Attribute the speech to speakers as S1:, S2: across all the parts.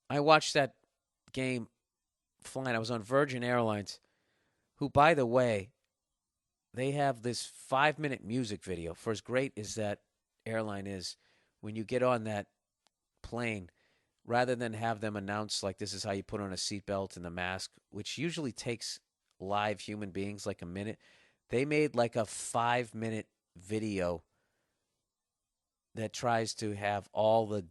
S1: I watched that game flying. I was on Virgin Airlines, who, by the way, they have this 5-minute music video. For as great as that airline is, when you get on that plane, rather than have them announce, like, this is how you put on a seatbelt and the mask, which usually takes live human beings like a minute, they made like a 5-minute video that tries to have all the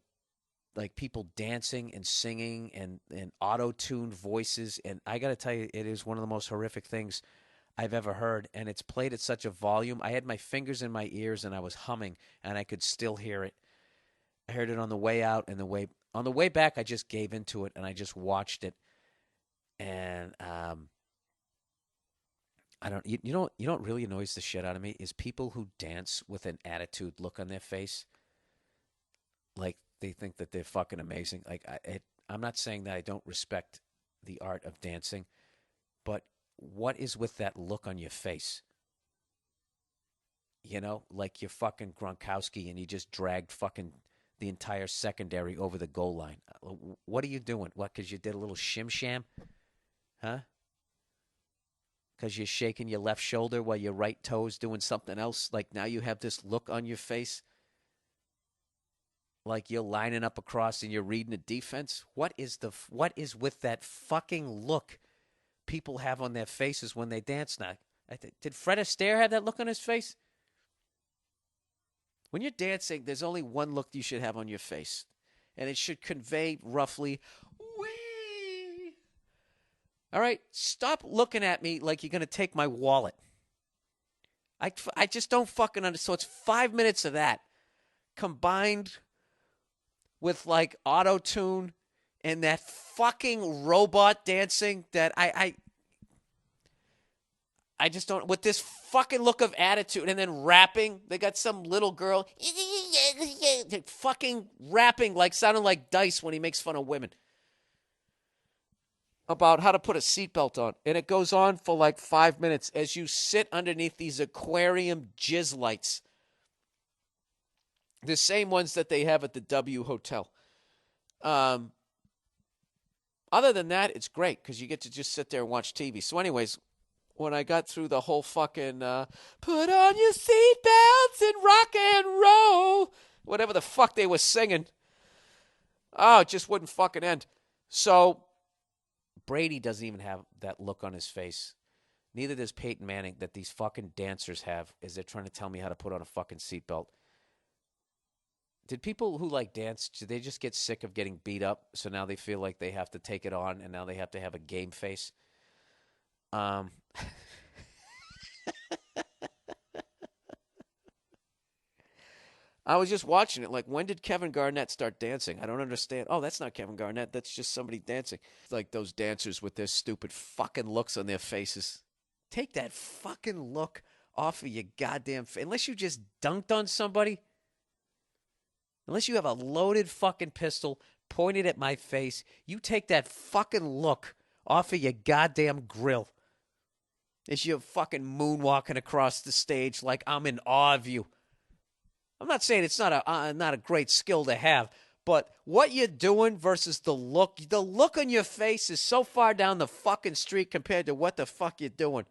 S1: like people dancing and singing and auto-tuned voices. And I got to tell you, it is one of the most horrific things I've ever heard. And it's played at such a volume. I had my fingers in my ears and I was humming and I could still hear it. I heard it on the way out and on the way back. I just gave into it and I just watched it. And I don't, you know what really annoys the shit out of me is people who dance with an attitude look on their face. Like they think that they're fucking amazing. Like I'm not saying that I don't respect the art of dancing, but what is with that look on your face? You know, like you're fucking Gronkowski and you just dragged fucking the entire secondary over the goal line. What are you doing? What? Because you did a little shim sham, huh? Because you're shaking your left shoulder while your right toe is doing something else. Like now you have this look on your face. Like you're lining up across and you're reading the defense. What is with that fucking look people have on their faces when they dance now? Did Fred Astaire have that look on his face? When you're dancing, there's only one look you should have on your face, and it should convey roughly, wee. All right, stop looking at me like you're going to take my wallet. I just don't fucking understand. So it's 5 minutes of that combined with like auto-tune and that fucking robot dancing that I just don't, with this fucking look of attitude and then rapping. They got some little girl fucking rapping like sounding like Dice when he makes fun of women about how to put a seatbelt on. And it goes on for like 5 minutes as you sit underneath these aquarium jizz lights. The same ones that they have at the W Hotel. Other than that, it's great because you get to just sit there and watch TV. So anyways, when I got through the whole fucking put on your seatbelts and rock and roll, whatever the fuck they were singing, oh, it just wouldn't fucking end. So Brady doesn't even have that look on his face. Neither does Peyton Manning that these fucking dancers have as they're trying to tell me how to put on a fucking seatbelt. Did people who like dance, did they just get sick of getting beat up? So now they feel like they have to take it on and now they have to have a game face. I was just watching it. Like, when did Kevin Garnett start dancing? I don't understand. Oh, that's not Kevin Garnett. That's just somebody dancing. It's like those dancers with their stupid fucking looks on their faces. Take that fucking look off of your goddamn face. Unless you just dunked on somebody. Unless you have a loaded fucking pistol pointed at my face, you take that fucking look off of your goddamn grill as you're fucking moonwalking across the stage like I'm in awe of you. I'm not saying it's not a great skill to have, but what you're doing versus the look on your face is so far down the fucking street compared to what the fuck you're doing.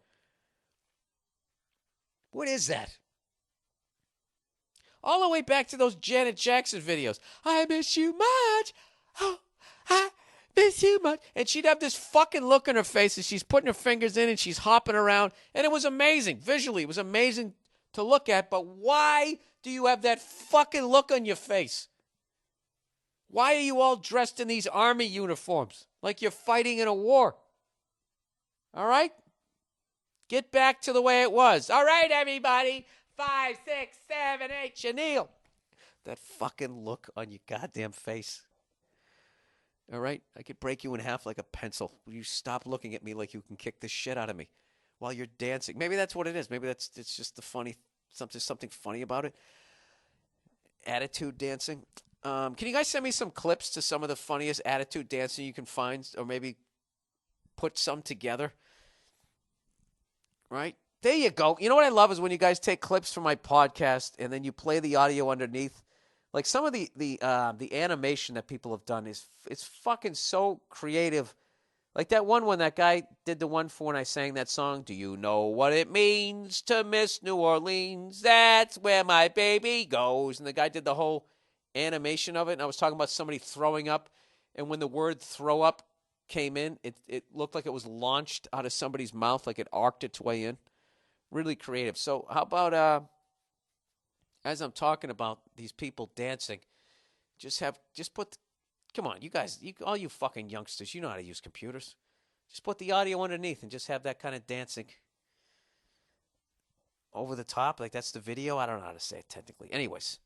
S1: What is that? All the way back to those Janet Jackson videos. I miss you much. Oh, I miss you much. And she'd have this fucking look on her face as she's putting her fingers in and she's hopping around. And it was amazing. Visually, it was amazing to look at. But why do you have that fucking look on your face? Why are you all dressed in these army uniforms like you're fighting in a war? All right? Get back to the way it was. All right, everybody. 5, 6, 7, 8, Chanel. That fucking look on your goddamn face. All right? I could break you in half like a pencil. Will you stop looking at me like you can kick the shit out of me while you're dancing? Maybe that's what it is. Maybe it's just the funny, something funny about it. Attitude dancing. Can you guys send me some clips to some of the funniest attitude dancing you can find, or maybe put some together? Right? There you go. You know what I love is when you guys take clips from my podcast and then you play the audio underneath. Like some of the animation that people have done is it's fucking so creative. Like that one when that guy did the one for when I sang that song. Do you know what it means to miss New Orleans? That's where my baby goes. And the guy did the whole animation of it. And I was talking about somebody throwing up. And when the word throw up came in, it looked like it was launched out of somebody's mouth, like it arced its way in. Really creative. So how about as I'm talking about these people dancing, just put come on, you guys, all you fucking youngsters, you know how to use computers. Just put the audio underneath and just have that kind of dancing over the top. Like that's the video. I don't know how to say it technically. Anyways,